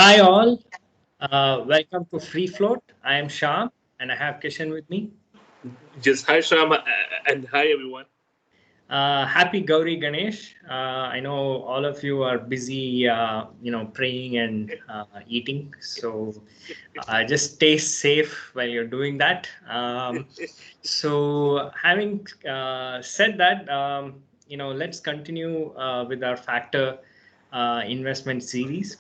Hi all, welcome to Free Float. I am Sham and I have Kishan with me. Just hi Sham and hi everyone. Happy Gauri Ganesh. I know all of you are busy, praying and eating. So just stay safe while you're doing that. So having said that, let's continue with our factor investment series.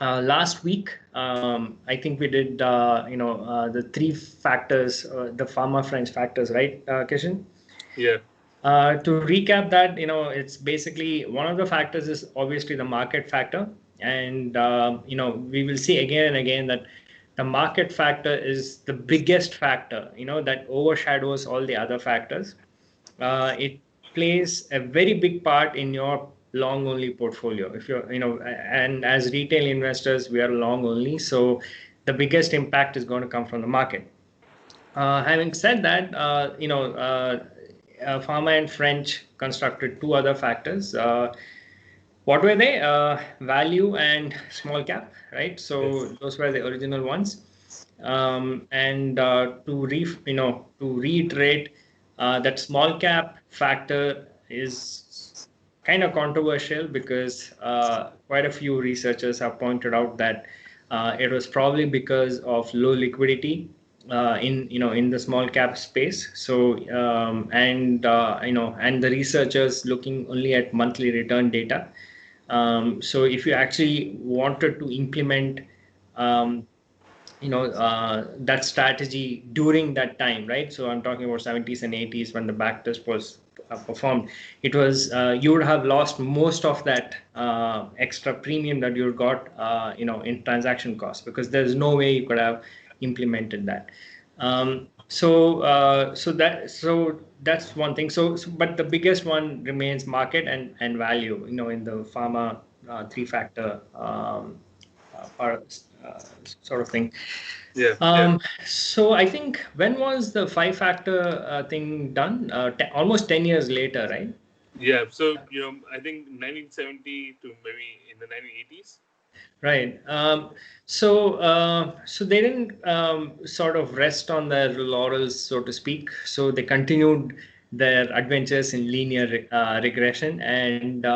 Last week, I think we did, the three factors, the pharma French factors, right, Kishan? Yeah. To recap that, it's basically one of the factors is obviously the market factor. And, we will see again and again that the market factor is the biggest factor, that overshadows all the other factors. It plays a very big part in your long only portfolio. If you're, and as retail investors, we are long only. So the biggest impact is going to come from the market. Having said that, Pharma and French constructed two other factors. What were they? Value and small cap, right? So Yes. those were the original ones. And to reiterate, that small cap factor is kind of controversial because quite a few researchers have pointed out that it was probably because of low liquidity in the small cap space. So and the researchers looking only at monthly return data. So if you actually wanted to implement um, that strategy during that time, right? So I'm talking about 70s and 80s when the backtest was performed. It was you would have lost most of that extra premium that you got in transaction costs, because there's no way you could have implemented that. So that's one thing. But the biggest one remains market and value, in the pharma three factor sort of thing. Yeah. So I think, when was the five factor thing done? Almost 10 years later, right? Yeah. So I think 1970 to maybe in the 1980s. Right. So they didn't sort of rest on their laurels, so to speak. So they continued their adventures in linear regression, and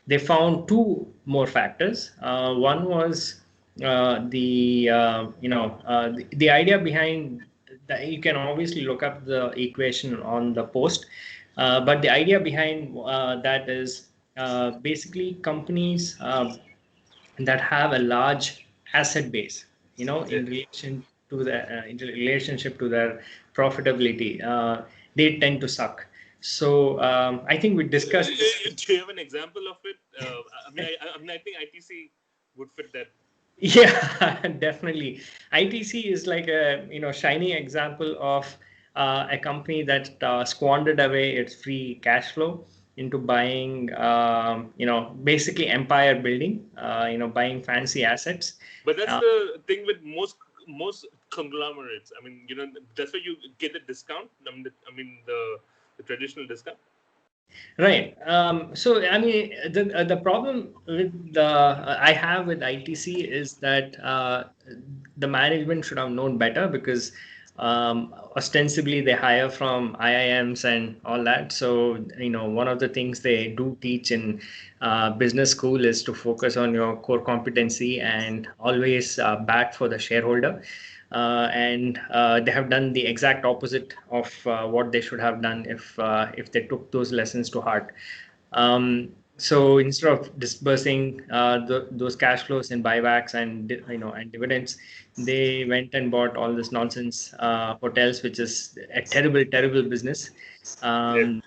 they found two more factors. One was the idea behind that. You can obviously look up the equation on the post, but the idea behind that is basically companies that have a large asset base, Yeah. in relationship to their profitability. They tend to suck. So I think we discussed this. Do you have an example of it? I think ITC would fit that. Yeah, definitely. ITC is like a shining example of a company that squandered away its free cash flow into buying, basically empire building, buying fancy assets. But that's Uh, the thing with most conglomerates. I mean, that's where you get the discount. The traditional discount. Right. So, I mean, the problem with I have with ITC is that the management should have known better, because ostensibly they hire from IIMs and all that. So, one of the things they do teach in business school is to focus on your core competency and always bat for the shareholder. And they have done the exact opposite of what they should have done if they took those lessons to heart. So instead of disbursing those cash flows in buybacks and dividends, they went and bought all this nonsense hotels, which is a terrible, terrible business. Yeah. Um,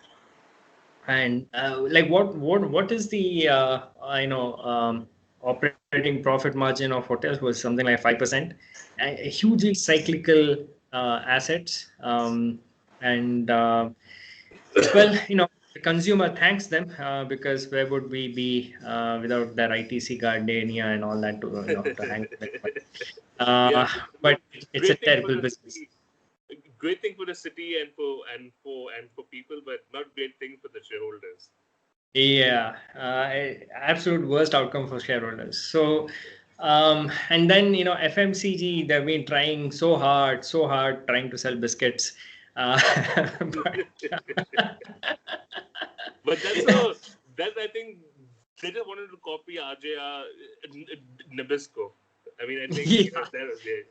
and like, what is the operating profit margin of hotels was something like 5%. Hugely cyclical assets, and well, the consumer thanks them, because where would we be without that ITC gardenia and all that to hang with. Yeah. Uh, but it's a Great thing for terrible the business. city. Great thing for the city and for people, but not great thing for the shareholders. Yeah, absolute worst outcome for shareholders. So, And then, FMCG, they've been trying so hard, trying to sell biscuits. But But that I think they just wanted to copy RJR Nabisco. I mean, I think yeah. that was it.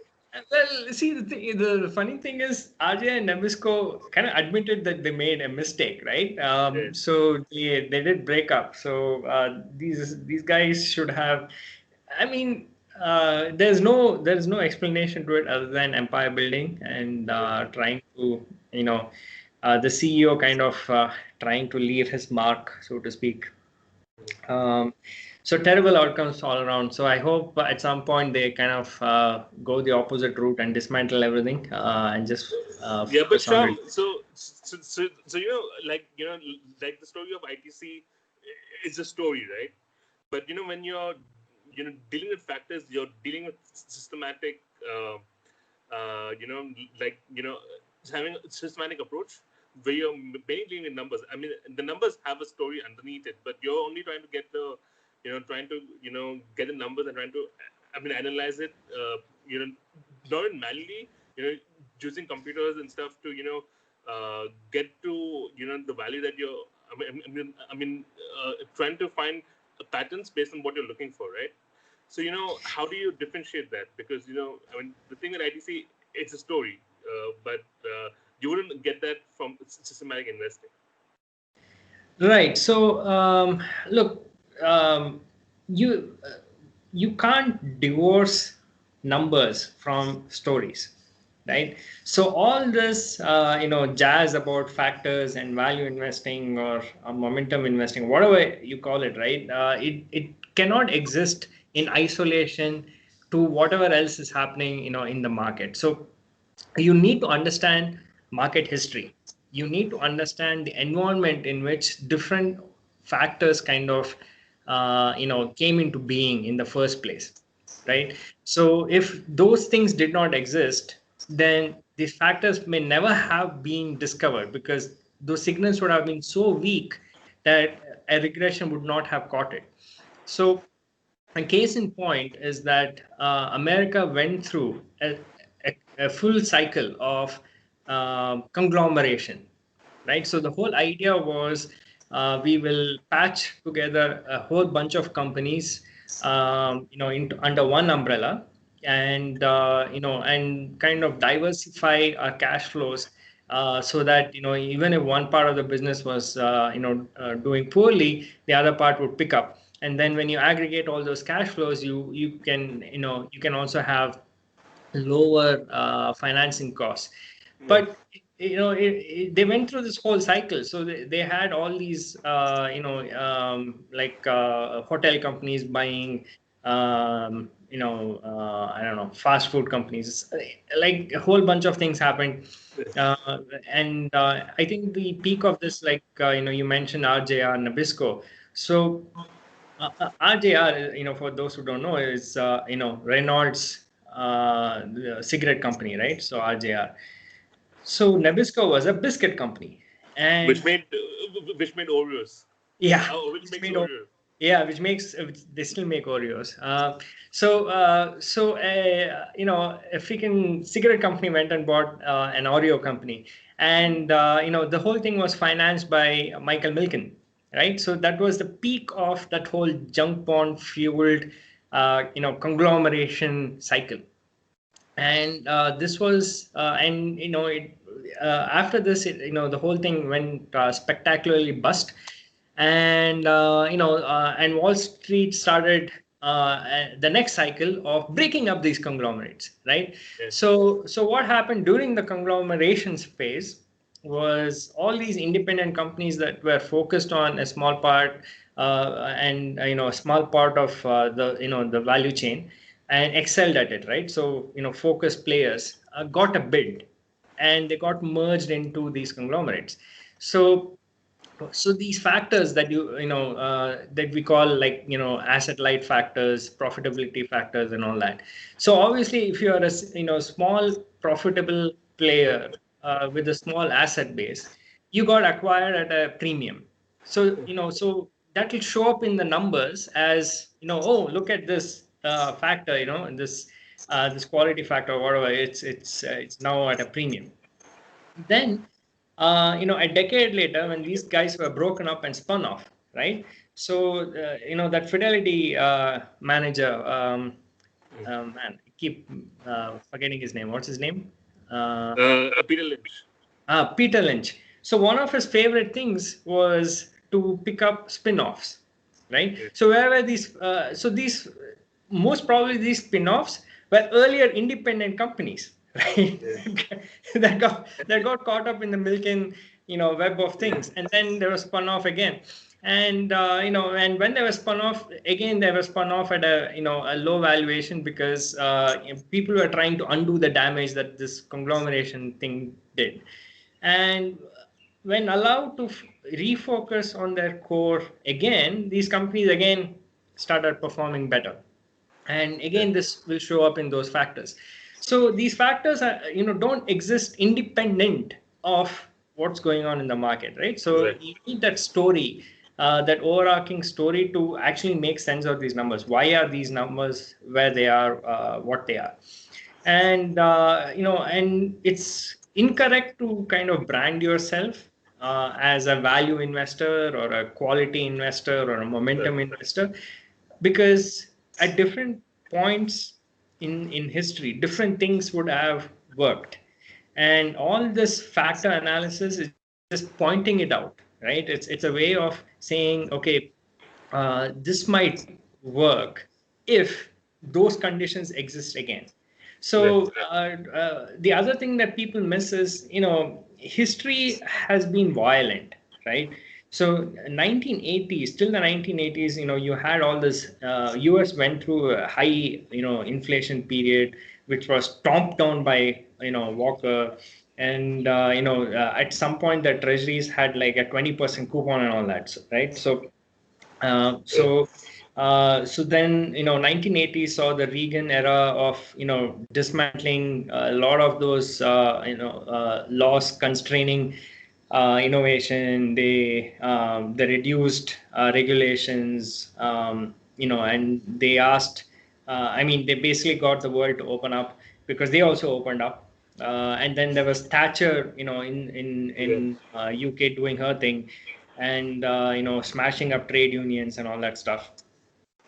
Well, see, the funny thing is, RJ and Nabisco kind of admitted that they made a mistake, right? Yeah. So they did break up. So these guys should have. I mean, there's no explanation to it other than empire building and trying to, the CEO kind of trying to leave his mark, so to speak. Um, so terrible outcomes all around. So I hope at some point they kind of go the opposite route and dismantle everything and just Yeah, but focus on it. Sham, so like the story of ITC is a story, right? But when you're dealing with factors, you're dealing with systematic, like having a systematic approach where you're mainly dealing with numbers. I mean, the numbers have a story underneath it, but you're only trying to get get the numbers and trying to, I mean, analyze it, not in manually, using computers and stuff to get to the value that you're trying to find patterns based on what you're looking for, right? So how do you differentiate that? Because I mean, the thing with ITC, it's a story, but you wouldn't get that from systematic investing. Right. So look, you you can't divorce numbers from stories, right? So all this jazz about factors and value investing or momentum investing, whatever you call it, right? It cannot exist in isolation to whatever else is happening, in the market. So you need to understand market history. You need to understand the environment in which different factors kind of came into being in the first place, right? So if those things did not exist, then these factors may never have been discovered because those signals would have been so weak that a regression would not have caught it. So a case in point is that America went through a full cycle of conglomeration, right? So the whole idea was we will patch together a whole bunch of companies, under one umbrella, and and kind of diversify our cash flows. So that even if one part of the business was doing poorly, the other part would pick up, and then when you aggregate all those cash flows, you can also have lower financing costs. But they went through this whole cycle. So they had all these like hotel companies buying I don't know, fast food companies. Like a whole bunch of things happened. And I think the peak of this, like you mentioned RJR, Nabisco. So RJR, for those who don't know, is Renault's the cigarette company, right? So RJR. So Nabisco was a biscuit company, which and made Oreos. yeah, Which which makes made Oreos. yeah, they still make Oreos. A freaking cigarette company went and bought an Oreo company, and the whole thing was financed by Michael Milken, right? So that was the peak of that whole junk bond fueled, conglomeration cycle. And this was and after this, the whole thing went spectacularly bust. And and Wall Street started the next cycle of breaking up these conglomerates, right? Yes. So what happened during the conglomerations phase was all these independent companies that were focused on a small part, and a small part of the value chain, and excelled at it, right? So focused players got a bid, and they got merged into these conglomerates. So these factors that that we call, like, asset light factors, profitability factors, and all that. So obviously, if you are a small profitable player with a small asset base, you got acquired at a premium. So that will show up in the numbers as, oh, look at this, factor, this quality factor or whatever, it's now at a premium. Then, a decade later, when these guys were broken up and spun off, right? So, that Fidelity manager, man, I keep forgetting his name. What's his name? Peter Lynch. Peter Lynch. So one of his favorite things was to pick up spin-offs, right? Yes. So where were these? Most probably these spin-offs were earlier independent companies, right? Yes. that got caught up in the Milken, web of things, and then they were spun off again. And and when they were spun off again, they were spun off at a low valuation because people were trying to undo the damage that this conglomeration thing did. And when allowed to refocus on their core again, these companies again started performing better. And again, this will show up in those factors. So these factors don't exist independent of what's going on in the market, right? So Exactly. you need that story, that overarching story to actually make sense of these numbers. Why are these numbers where they are, what they are? And and it's incorrect to kind of brand yourself as a value investor or a quality investor or a momentum investor, because at different points in history different things would have worked, and all this factor analysis is just pointing it out, right? It's a way of saying, okay, this might work if those conditions exist again. Right. So the other thing that people miss is, history has been violent, right? So 1980s, till the 1980s, you had all this. US went through a high, inflation period, which was stomped down by, Walker, and at some point the treasuries had like a 20% coupon and all that, right? So uh, so, so then 1980s saw the Reagan era of dismantling a lot of those laws constraining innovation. They reduced regulations, and they asked. I mean, they basically got the world to open up because they also opened up. And then there was Thatcher, in UK doing her thing, and smashing up trade unions and all that stuff.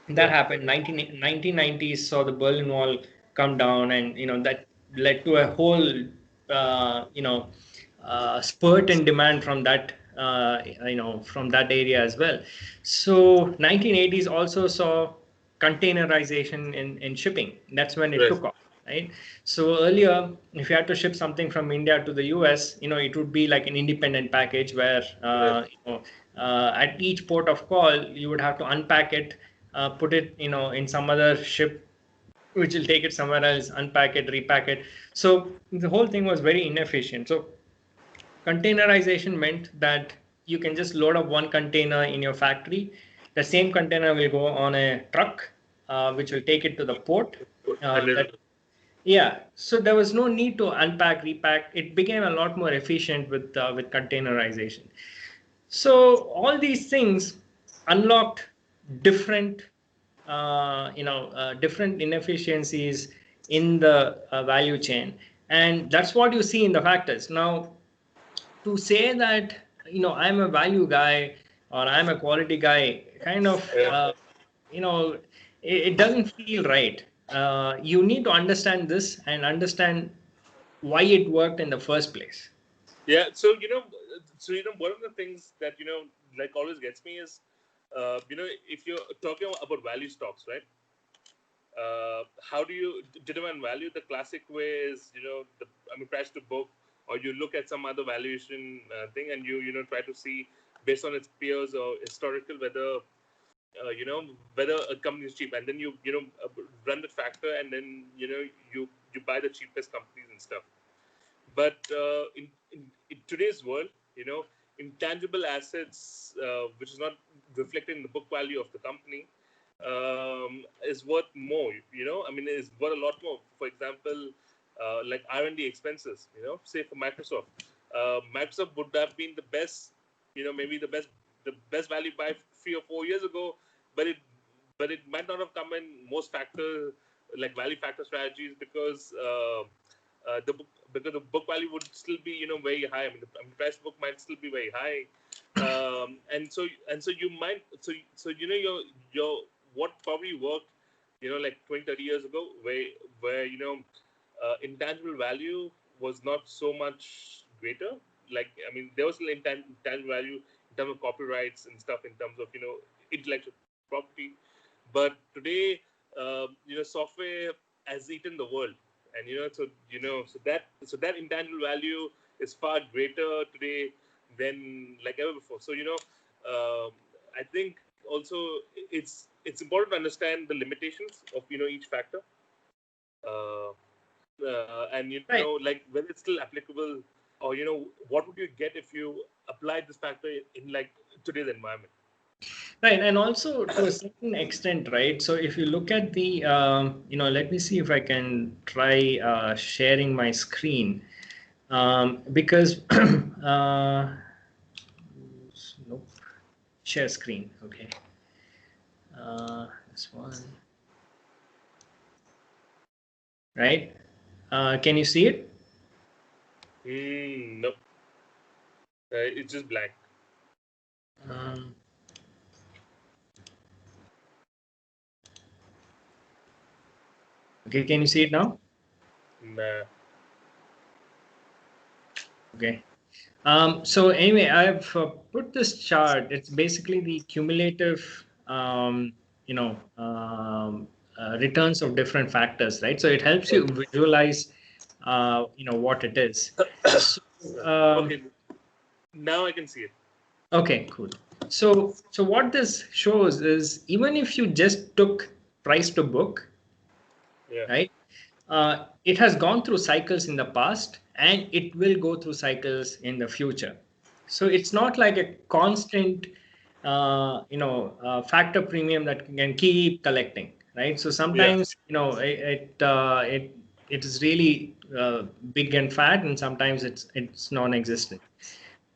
That Yeah. happened. 1990s saw the Berlin Wall come down, and that led to a whole spurt in demand from that from that area as well. So 1980s also saw containerization in shipping. That's when it Right. took off, right? So earlier, if you had to ship something from India to the US, it would be like an independent package where Right. at each port of call you would have to unpack it, put it in some other ship which will take it somewhere else, unpack it, repack it. So the whole thing was very inefficient. So containerization meant that you can just load up one container in your factory. The same container will go on a truck, which will take it to the port. And then, That Yeah, so there was no need to unpack, repack. It became a lot more efficient with containerization. So all these things unlocked different, different inefficiencies in the value chain, and that's what you see in the factors. Now, to say that I'm a value guy or I'm a quality guy, kind of yeah. it doesn't feel right. You need to understand this and understand why it worked in the first place. Yeah. So one of the things that like always gets me is, if you're talking about value stocks, right? How do you determine value? The classic way is, price to book, or you look at some other valuation thing, and you try to see based on its peers or historical whether a company is cheap, and then run the factor, and then you buy the cheapest companies and stuff. But in today's world, intangible assets, which is not reflected in the book value of the company, is worth more. Is worth a lot more. For example, like R&D expenses. Say for Microsoft, Microsoft would have been the best. Maybe the best value by 3 or 4 years ago, but but it might not have come in most factor like value factor strategies because the book value would still be very high. I mean, the price book might still be very high, and so you might so your what probably worked like 20-30 years ago where intangible value was not so much greater. Like, I mean, there was still intangible value in terms of copyrights and stuff, in terms of intellectual property. But today, software has eaten the world, and so that intangible value is far greater today than like ever before. So I think also it's important to understand the limitations of each factor, uh, and Right. like whether it's still applicable, or what would you get if you applied this factor in like today's environment. Right, and also to a certain extent, right? So if you look at the, let me see if I can try sharing my screen, because nope, share screen. Okay, this one, right? Can you see it? Nope. It's just black. Um, okay, can you see it now? Nah. Okay. So anyway, I've put this chart. It's basically the cumulative, returns of different factors, right? So it helps you visualize, what it is. So, Okay, now I can see it. okay, cool. So what this shows is even if you just took price to book, Yeah. right? It has gone through cycles in the past and it will go through cycles in the future. So it's not like a constant, factor premium that can keep collecting, right? So Yeah. sometimes, it is really big and fat, and sometimes it's non-existent.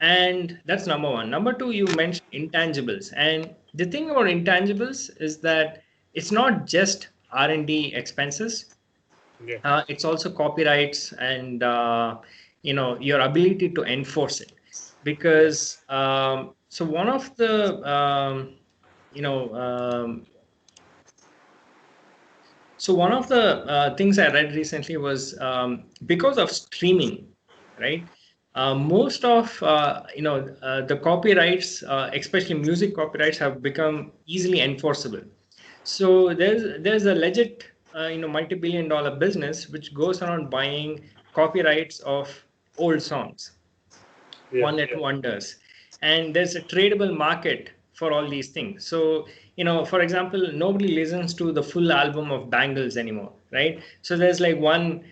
And that's number one. Number two, you mentioned intangibles, and the thing about intangibles is that it's not just R&D expenses. Yeah. It's also copyrights and your ability to enforce it, because so one of the you know so one of the things I read recently was, because of streaming, right? Most of the copyrights, especially music copyrights, have become easily enforceable. So there's a legit multi-billion-dollar business which goes around buying copyrights of old songs, Yeah. one hit wonders, and there's a tradable market for all these things. So for example, nobody listens to the full album of Bangles anymore, right? So there's like one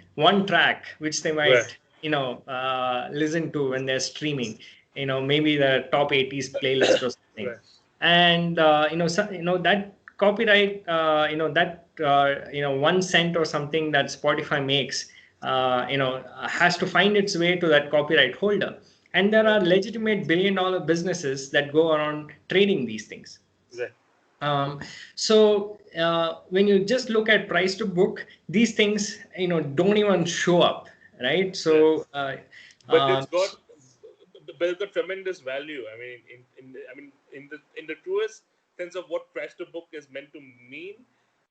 track which they Right. might listen to when they're streaming, maybe the top 80s playlist or something. Right. And that copyright, 1 cent or something that Spotify makes, has to find its way to that copyright holder. And there are legitimate billion-dollar businesses that go around trading these things. Right. So when you just look at price to book, these things don't even show up, right? So But it's got tremendous value. I mean, in the truest sense of what price to book is meant to mean,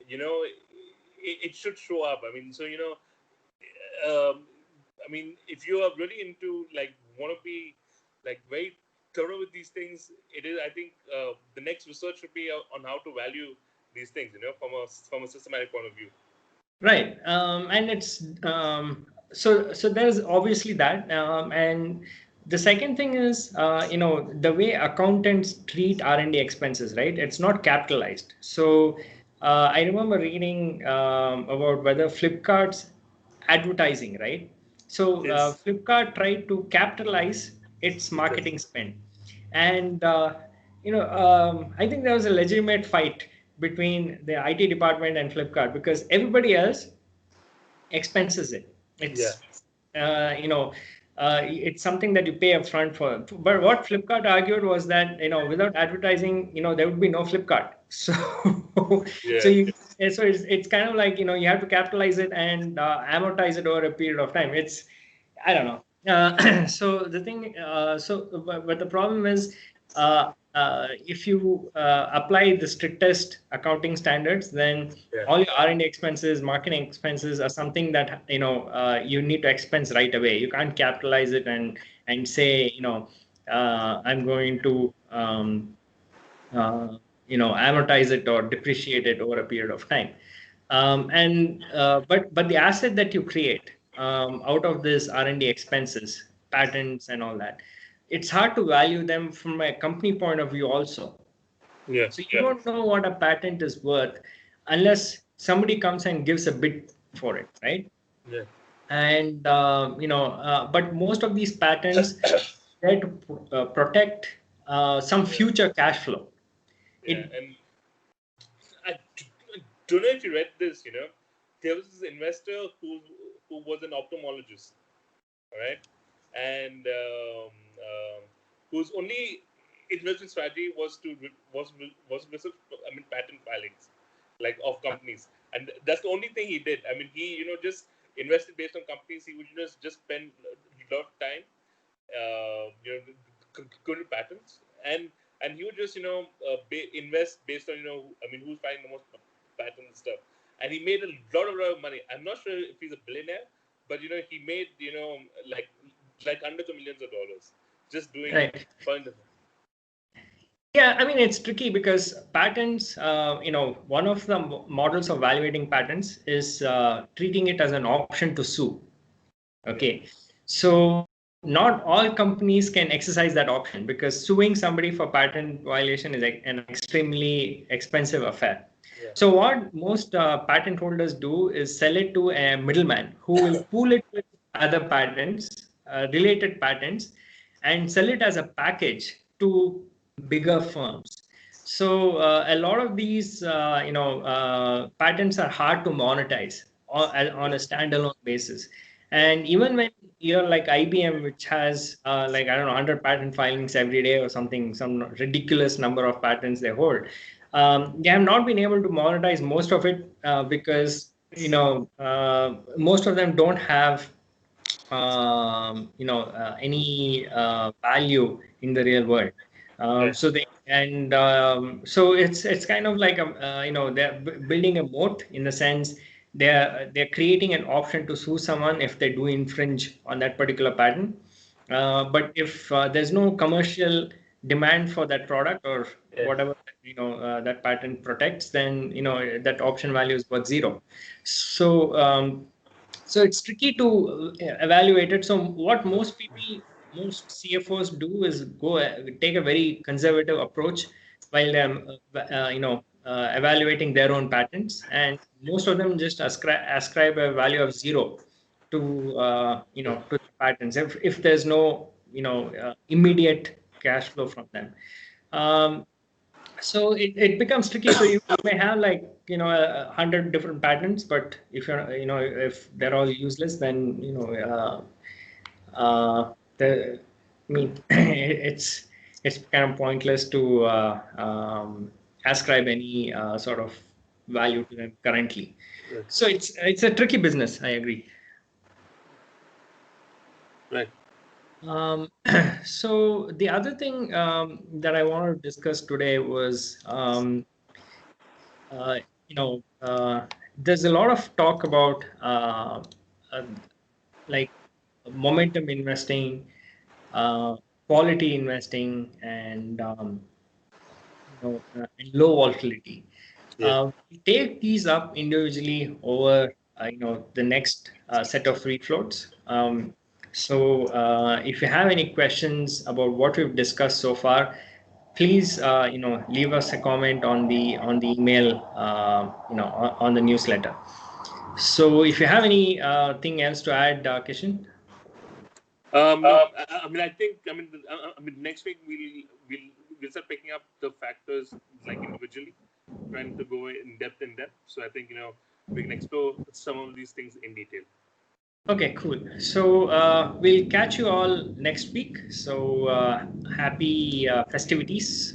it should show up. I mean, so I mean, if you are really into like want to be like very thorough with these things, it is. I think the next research should be on how to value these things. From a systematic point of view. right, and it's so there's obviously that, and the second thing is the way accountants treat R&D expenses, right? It's not capitalized. So I remember reading about whether Flipkart's advertising, right? So Yes. Flipkart tried to capitalize its Exactly. marketing spend, and I think there was a legitimate fight between the IT department and Flipkart, because everybody else expenses it. Yeah. It's something that you pay upfront for. But what Flipkart argued was that without advertising, there would be no Flipkart. So, Yeah. so it's kind of like, you have to capitalize it and amortize it over a period of time. I don't know. So the thing, but the problem is, if you apply the strictest accounting standards, then Yeah. all your R&D expenses, marketing expenses are something that you need to expense right away. You can't capitalize it and say, I'm going to amortize it or depreciate it over a period of time. But the asset that you create out of this R&D expenses, patents and all that, it's hard to value them from a company point of view also. Yeah. So you don't know what a patent is worth unless somebody comes and gives a bid for it, right? Yeah. And but most of these patents try to protect some future cash flow. Yeah. It And I don't know if you read this. There was this investor who was an ophthalmologist, all right, and whose only investment strategy was to was visit, patent filings, like of companies, and that's the only thing he did. I mean, he just invested based on companies. He would just spend a lot of time, going to patents, and he would just invest based on who's finding the most patent stuff, and he made a lot of money. I'm not sure if he's a billionaire, but he made like hundreds of millions of dollars just doing right. fund. Yeah, I mean, it's tricky because patents, one of the models of evaluating patents is treating it as an option to sue. Okay. So not all companies can exercise that option because suing somebody for patent violation is an extremely expensive affair. Yeah. So what most patent holders do is sell it to a middleman who will pool it with other patents, related patents, and sell it as a package to bigger firms. So a lot of these, patents are hard to monetize on a standalone basis. And even when you're like IBM, which has like, I don't know, 100 patent filings every day or something, some ridiculous number of patents they hold, they have not been able to monetize most of it because, most of them don't have any value in the real world. Yeah. So it's kind of like they're building a moat in the sense they're creating an option to sue someone if they do infringe on that particular patent. But if there's no commercial demand for that product or Yeah. whatever that patent protects, then that option value is worth zero. So it's tricky to evaluate it. So what most CFOs do is take a very conservative approach while they're evaluating their own patents, and most of them just ascribe a value of zero to to the patents if there's no immediate cash flow from them. So it becomes tricky. So you may have like 100 different patents, but if they're all useless, then the I mean it's kind of pointless to ascribe any sort of value to them currently. Right. So it's a tricky business. I agree. Right. So the other thing that I wanted to discuss today was, uh, there's a lot of talk about uh, like momentum investing, uh, quality investing, and and low volatility. Yeah. We take these up individually over the next set of free floats. So if you have any questions about what we've discussed so far, please leave us a comment on the email on the newsletter. So if you have any thing else to add, Kishan. No, I think, next week we'll start picking up the factors like individually, trying to go in depth. So I think we can explore some of these things in detail. Okay, cool. So we'll catch you all next week. So happy festivities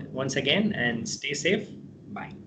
once again, and stay safe. Bye.